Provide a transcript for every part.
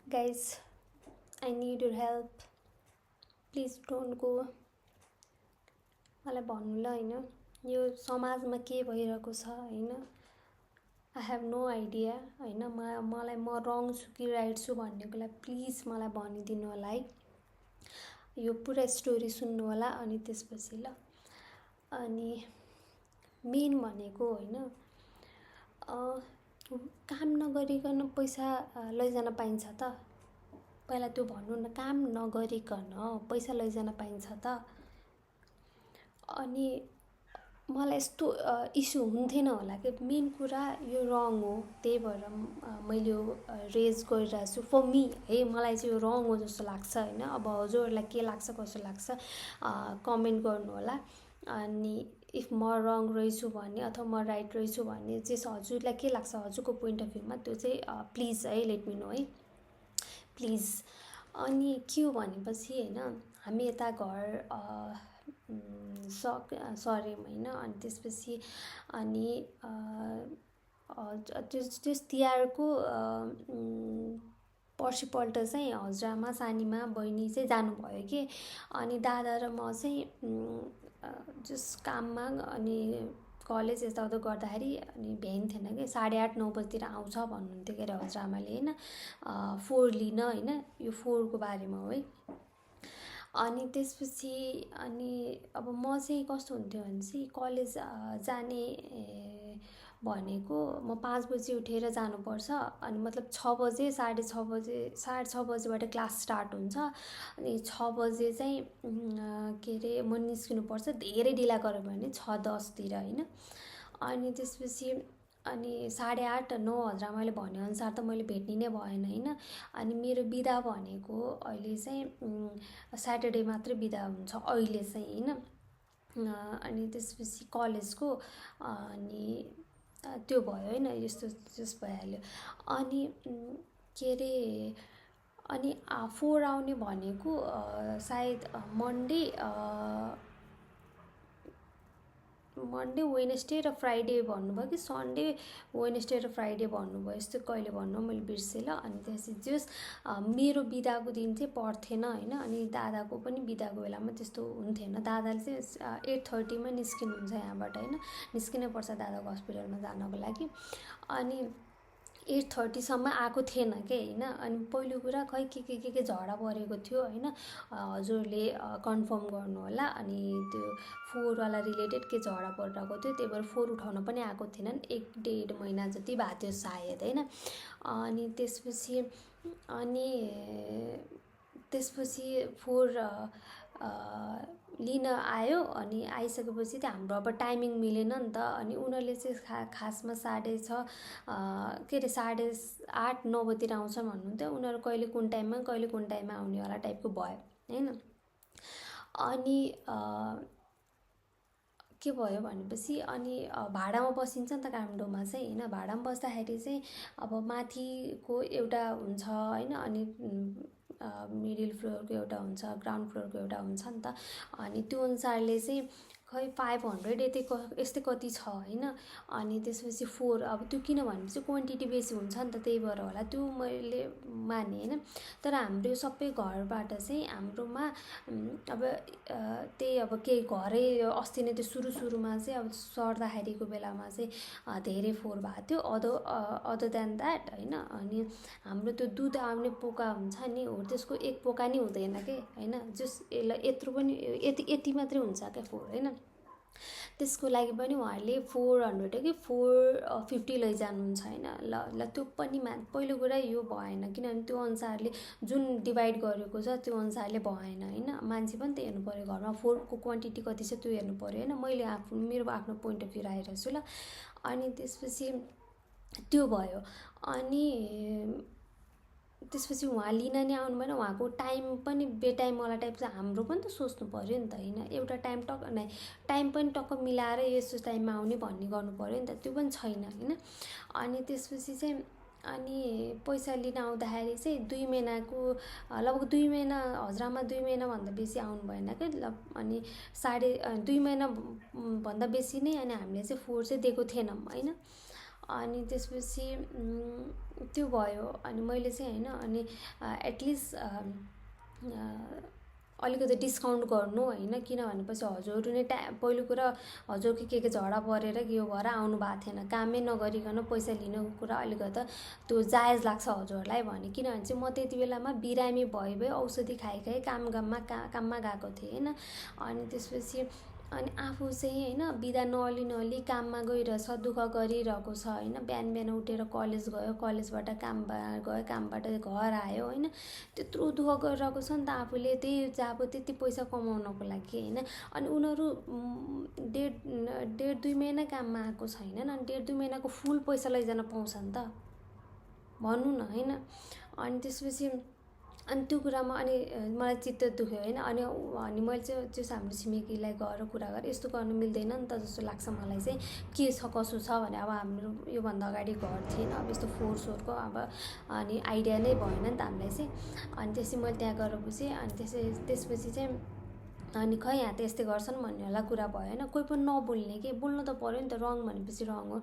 Guys, I need your help. Please don't go. मलाई भन्नु ल हैन यो समाजमा के भइरहेको छ हैन आई हेभ नो आइडिया हैन मलाई म रङ छु कि राइट छु भन्नेको लागि प्लिज मलाई भनिदिनु होला है यो पुरा स्टोरी सुन्नु होला अनि त्यसपछि ल अनि मेन भनेको हैन काम नगरिकन पैसा लैजान पाइन्छ त पहिला त्यो भन्नु न काम नगरिकन पैसा लैजान पाइन्छ त अनि मलाई यस्तो इस्यु हुन्थेन होला कि मेन कुरा यो रङ हो त्यही भएर मैले यो रेज गरिरहेको छु फर मी है मलाई चाहिँ यो रङ हो जस्तो लाग्छ हैन अब हजुरहरूलाई के लाग्छ कसो लाग्छ कमेन्ट गर्नु होला अनि इफ म रङ रहेछु भन्ने अथवा म राइट रहेछु भन्ने चाहिँ हजुरलाई के लाग्छ हजुरको पोइन्ट अफ भ्यूमा त्यो चाहिँ प्लिज है लेट मी नो है प्लिज अनि के हो भनेपछि हैन हामी यता घर सर्यौँ हैन अनि त्यसपछि अनि त्यस तिहारको पर्सिपल्ट चाहिँ हजुरआमा सानीमा बहिनी चाहिँ जानुभयो कि अनि दादा र म चाहिँ जस काममा अनि कलेज यताउता गर्दाखेरि अनि भ्याइन थिएन कि 8:30-9 बजीतिर आउँछ भन्नुहुन्थ्यो के अरे हजुरआमाले हैन 4 लिन हैन यो 4 को बारेमा हो है अनि त्यसपछि अनि अब म चाहिँ कस्तो हुन्थ्यो भने चाहिँ कलेज जाने भनेको म 5 बजे उठेर जानुपर्छ अनि मतलब 6 बजे 6:30 बजे 6:30 बजेबाट क्लास स्टार्ट हुन्छ अनि 6 बजे चाहिँ के अरे म निस्किनुपर्छ धेरै ढिला गऱ्यो भने 6:10 तिर हैन अनि त्यसपछि अनि 8:30-9 हजुरआमाले भनेअनुसार त मैले भेट्ने नै भएन हैन अनि मेरो बिदा भनेको अहिले चाहिँ स्याटरडे मात्रै बिदा हुन्छ अहिले चाहिँ हैन अनि त्यसपछि कलेजको अनि त्यो भयो हैन यस्तो जस भइहाल्यो अनि के अरे अनि 4 आउने भनेको सायद मन्डे वेडनेसडे र फ्राइडे भन्नुभयो कि सन्डे वेडनेसडे र फ्राइडे भन्नुभयो यस्तो कहिले भन्नु मैले बिर्सेँ ल अनि त्यसपछि जस मेरो बिदाको दिन चाहिँ पर्थेन हैन अनि दादाको पनि बिदाको बेलामा त्यस्तो हुन्थेन दादाले चाहिँ 8:30 मा निस्किनुहुन्छ यहाँबाट हैन निस्किनै पर्छ दादाको हस्पिटलमा जानको लागि अनि 8:30 सम्म आएको थिएन के हैन अनि पहिलो कुरा खै के झगडा परेको थियो हैन हजुरले कन्फर्म गर्नु होला अनि त्यो 4 वाला रिलेटेड के झगडा परिरहेको थियो त्यही भएर 4 उठाउन पनि आएको थिएनन् 1.5 महिना जति भएको थियो सायद हैन अनि त्यसपछि 4 लिन आयो अनि आइसकेपछि त हाम्रो अब टाइमिङ मिलेन नि त अनि उनीहरूले चाहिँ खासमा 6:30 के अरे 8:30-9 बजीतिर आउँछन् भन्नुहुन्थ्यो उनीहरू कहिले कुन टाइममा आउने वाला टाइपको भयो हैन अनि के भयो भनेपछि अनि भाडामा बसिन्छ नि त काठमाडौँमा चाहिँ हैन भाडामा बस्दाखेरि चाहिँ अब माथिको एउटा हुन्छ हैन अनि मिडल फ्लोरको एउटा हुन्छ ग्राउन्ड फ्लोरको एउटा हुन्छ नि त अनि त्यो अनुसारले चाहिँ खै 500 यस्तै कति छ हैन अनि त्यसपछि 4 अब त्यो किन भनेपछि क्वान्टिटी बेसी हुन्छ नि त त्यही भएर होला त्यो मैले माने हैन तर हाम्रो सबै घरबाट चाहिँ हाम्रोमा अब त्यही अब के घरै अस्ति नै त्यो सुरुमा चाहिँ अब सर्दाखेरिको बेलामा चाहिँ धेरै 4 भएको थियो अदर देन द्याट हैन अनि हाम्रो त्यो दुध आउने पोका हुन्छ नि हो त्यसको एक पोका नि हुँदैन के हैन जस यत्रो पनि यति मात्रै हुन्छ के 4 हैन त्यसको लागि पनि उहाँहरूले 400 कि 450 लैजानुहुन्छ हैन ल त्यो पनि पहिलो कुरा यो भएन किनभने त्यो अनुसारले जुन डिभाइड गरेको छ त्यो अनुसारले भएन हैन मान्छे पनि त हेर्नु पर्यो घरमा 4 को क्वान्टिटी कति छ त्यो हेर्नु पर्यो हैन मैले मेरो आफ्नो पोइन्ट अफ भ्यू राखेको छु ल अनि त्यसपछि त्यो भयो अनि त्यसपछि उहाँ लिन नि आउनु भएन उहाँको टाइम पनि बेटाइम वाला टाइप चाहिँ हाम्रो पनि त सोच्नु पर्यो नि त हैन एउटा टाइम पनि टक्क मिलाएर यस्तो टाइममा आउने भन्ने गर्नु पर्यो नि त त्यो पनि छैन हैन अनि त्यसपछि चाहिँ अनि पैसा लिन आउँदाखेरि चाहिँ 2 महिनाको लगभग 2 महिना हजुरआमा 2 महिना भन्दा बेसी आउनु भएन के अनि 2 महिना भन्दा बेसी नै अनि हामीले चाहिँ 4 चाहिँ दिएको थिएनौँ हैन अनि त्यसपछि त्यो भयो। अनि मैले चाहिँ होइन अनि एटलिस्ट अलिकति डिस्काउन्ट गर्नु होइन, किन भनेपछि हजुरहरू नै पहिलो कुरा हजुरको के झगडा परेर के भएर आउनु भएको थिएन, कामै नगरिकन पैसा लिनु कुरा अलिकति त्यो जायज लाग्छ हजुरहरूलाई भने। किनभने चाहिँ म त्यति बेलामा बिरामी भए औषधि खाइ काममा गएको थिएँ होइन। अनि त्यसपछि अनि आफू चाहिँ होइन बिदा नअलि काममा गइरहेछ, दुःख गरिरहेको छ होइन। बिहान बिहान उठेर कलेज गयो, कलेजबाट काम गयो, कामबाट घर आयो होइन। त्यत्रो दुःख गरिरहेको छ नि त आफूले, त्यही अब त्यति पैसा कमाउनको लागि होइन। अनि उनीहरू 1.5 महिना काममा आएको छैनन्, अनि 1.5 महिनाको फुल पैसा लैजान पाउँछ नि त, भन्नु न होइन। अनि त्यसपछि अनि त्यो कुरामा अनि मलाई चित्त दुख्यो होइन। अनि मैले चाहिँ त्यो हाम्रो छिमेकीलाई गएर कुरा गरेँ, यस्तो गर्नु मिल्दैन नि त जस्तो लाग्छ मलाई चाहिँ। के छ कसो छ भने अब हाम्रो योभन्दा अगाडि घर थिएन, अब यस्तो फोहोर सोहोरको अब अनि आइडिया नै भएन नि त हामीलाई चाहिँ। अनि त्यसपछि मैले त्यहाँ गएर बुझेँ। अनि त्यसपछि चाहिँ अनि खै यहाँ त यस्तै गर्छन् भन्ने होला कुरा भयो होइन। कोही पनि नबोल्ने, के बोल्नु त पऱ्यो नि त, रङ भनेपछि रङ हो।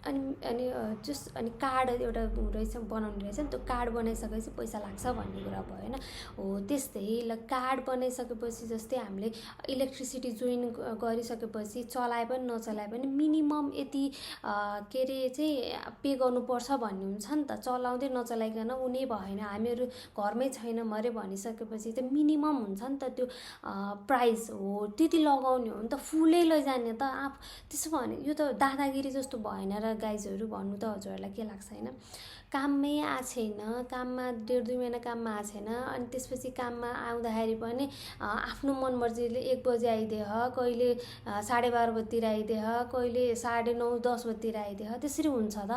अनि कार्ड एउटा रहेछ बनाउने रहेछ नि, त्यो कार्ड बनाइसकेपछि पैसा लाग्छ भन्ने कुरा भयो होइन। हो त्यस्तै ल, कार्ड बनाइसकेपछि जस्तै हामीले इलेक्ट्रिसिटी जोइन गरिसकेपछि चलाए पनि नचलाए पनि मिनिमम यति के अरे चाहिँ पे गर्नुपर्छ भन्ने हुन्छ नि त। चलाउँदै नचलाइकन उनी भएन, हामीहरू घरमै छैनौँ अरे भनिसकेपछि त मिनिमम हुन्छ नि त त्यो प्राइस हो, त्यति लगाउने हो नि त, फुलै लैजाने त। त्यसो भने यो त दादागिरी जस्तो भएन र गाइजहरू, भन्नु त हजुरहरूलाई के लाग्छ होइन। काममै आएको छैन, काममा 1.5 महिना काममा आएको छैन। अनि त्यसपछि काममा आउँदाखेरि पनि आफ्नो मनमर्जीले 1 बजे आइदिए, कहिले 12:30 बजीतिर आइदिए, कहिले 9:30 10 बजीतिर आइदिए। त्यसरी हुन्छ त?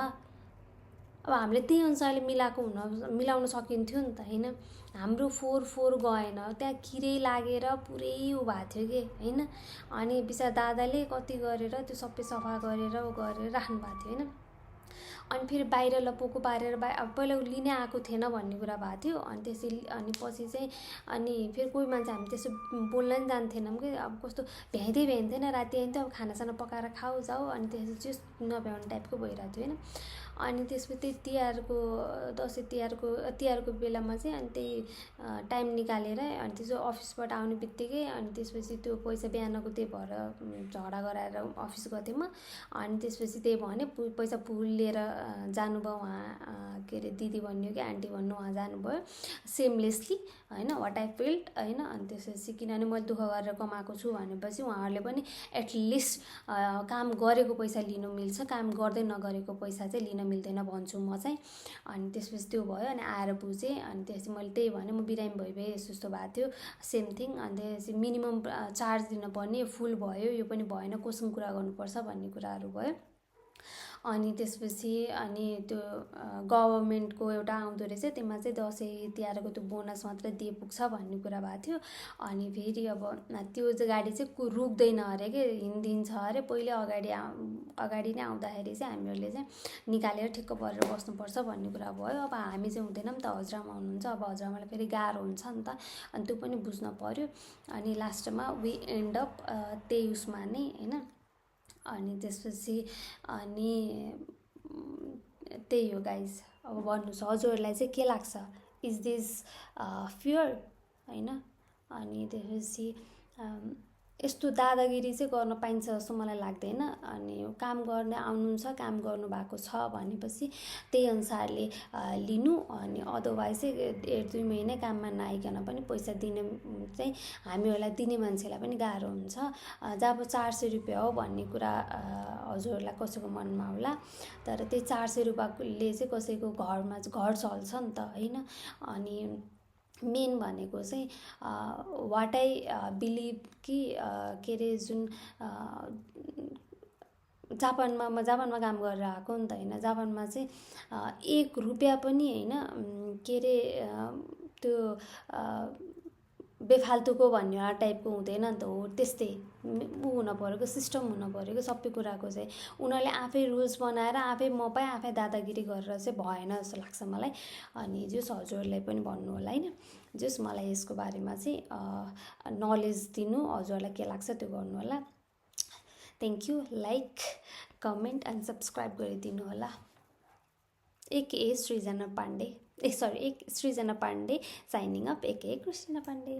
अब हामीले त्यही अनुसारले मिलाउन सकिन्थ्यो नि त होइन। हाम्रो फोहोर गएन, त्यहाँ किरै लागेर पुरै उ भएको थियो कि होइन। अनि बिचारा दादाले कति गरेर त्यो सबै सफा गरेर राख्नु भएको थियो होइन। अनि फेरि बाहिर लपोको पारेर अब पहिला लिने आएको थिएन भन्ने कुरा भएको थियो। अनि त्यसरी अनि पछि चाहिँ अनि फेरि कोही मान्छे हामी त्यसो बोल्न नि जान्थेनौँ कि, अब कस्तो भ्याइँदैन राति आइन्थ्यो, अब खानासाना पकाएर खाऊ जाऊ, अनि त्यसपछि चाहिँ नभ्याउने टाइपको भइरहेको थियो होइन। अनि त्यसपछि दसैँ तिहारको बेलामा चाहिँ अनि त्यही टाइम निकालेर अनि त्यसो अफिसबाट आउने बित्तिकै अनि त्यसपछि त्यो पैसा बिहानको त्यही भएर झगडा गराएर अफिस गएको थिएँ म। अनि त्यसपछि त्यही भने पैसा फुल लिएर जानुभयो उहाँ, के अरे दिदी भन्नु कि आन्टी भन्नु, उहाँ जानुभयो सेमलेसली होइन, वाट आई फिल्ड होइन। अनि त्यसपछि किनभने मैले दुःख गरेर कमाएको छु भनेपछि उहाँहरूले पनि एटलिस्ट काम गरेको पैसा लिनु मिल्छ, काम गर्दै नगरेको पैसा चाहिँ लिन मिल्दैन भन्छु म चाहिँ। अनि त्यसपछि त्यो भयो। अनि आएर बुझेँ। अनि त्यसपछि मैले त्यही भने म बिरामी भए यस्तो भएको थियो सेम थिङ। अनि त्यसपछि मिनिमम चार्ज दिनुपर्ने, फुल भयो यो पनि भएन, कोसँग कुरा गर्नुपर्छ भन्ने कुराहरू भयो। अनि त्यसपछि अनि त्यो गभर्मेन्टको एउटा आउँदो रहेछ, त्यसमा चाहिँ दसैँ तिहारको त्यो बोनस मात्रै दिए पुग्छ भन्ने कुरा भएको थियो। अनि फेरि अब त्यो गाडी चाहिँ रुक्दैन अरे कि, हिँडिदिन्छ अरे। पहिले अगाडि नै आउँदाखेरि चाहिँ हामीहरूले चाहिँ निकालेर ठिक्क परेर बस्नुपर्छ भन्ने कुरा भयो। अब हामी चाहिँ हुँदैन नि त, हजुरआमा हुनुहुन्छ, अब हजुरआमालाई फेरि गाह्रो हुन्छ नि त, अनि त्यो पनि बुझ्न पर्यो। अनि लास्टमा वी एन्ड अप त्यही उसमा नै होइन। अनि त्यसपछि अनि त्यही हो गाइज। अब भन्नुहोस् हजुरहरूलाई चाहिँ के लाग्छ, इज दिस फियर होइन। अनि त्यसपछि यस्तो दादागिरी चाहिँ गर्न पाइन्छ जस्तो मलाई लाग्दैन। अनि काम गर्ने आउनुहुन्छ, काम गर्नुभएको छ भनेपछि त्यही अनुसारले लिनु। अनि अदरवाइज चाहिँ 1-2 महिना काममा नआइकन पनि पैसा दिने चाहिँ हामीहरूलाई दिने मान्छेलाई पनि गाह्रो हुन्छ। जब 400 रुपियाँ हो भन्ने कुरा हजुरहरूलाई कसैको मनमा होला, तर त्यही 400 रुपियाँले चाहिँ कसैको घर चल्छ नि त होइन। अनि मेन भनेको चाहिँ वाट आई बिलिभ कि के अरे जुन जापानमा काम गरेर आएको नि त होइन। जापानमा चाहिँ 1 रुपियाँ पनि होइन के अरे त्यो बेफाल्तुको भन्ने टाइपको हुँदैन नि त। हो त्यस्तै हुन पऱ्यो, सिस्टम हुन पऱ्यो कि सबै कुराको चाहिँ। उनीहरूले आफै रुल्स बनाएर आफै आफै दादागिरी गरेर चाहिँ भएन जस्तो लाग्छ मलाई। अनि जस हजुरहरूलाई पनि भन्नु होला होइन, जस मलाई यसको बारेमा चाहिँ नलेज दिनु, हजुरहरूलाई के लाग्छ त्यो गर्नु होला। Thank you. Like comment and subscribe गरिदिनु होला। एक सृजना पाण्डे, सरी, एक सृजना पाण्डे साइनिङ अप, एक क्रिस्टिना पाण्डे।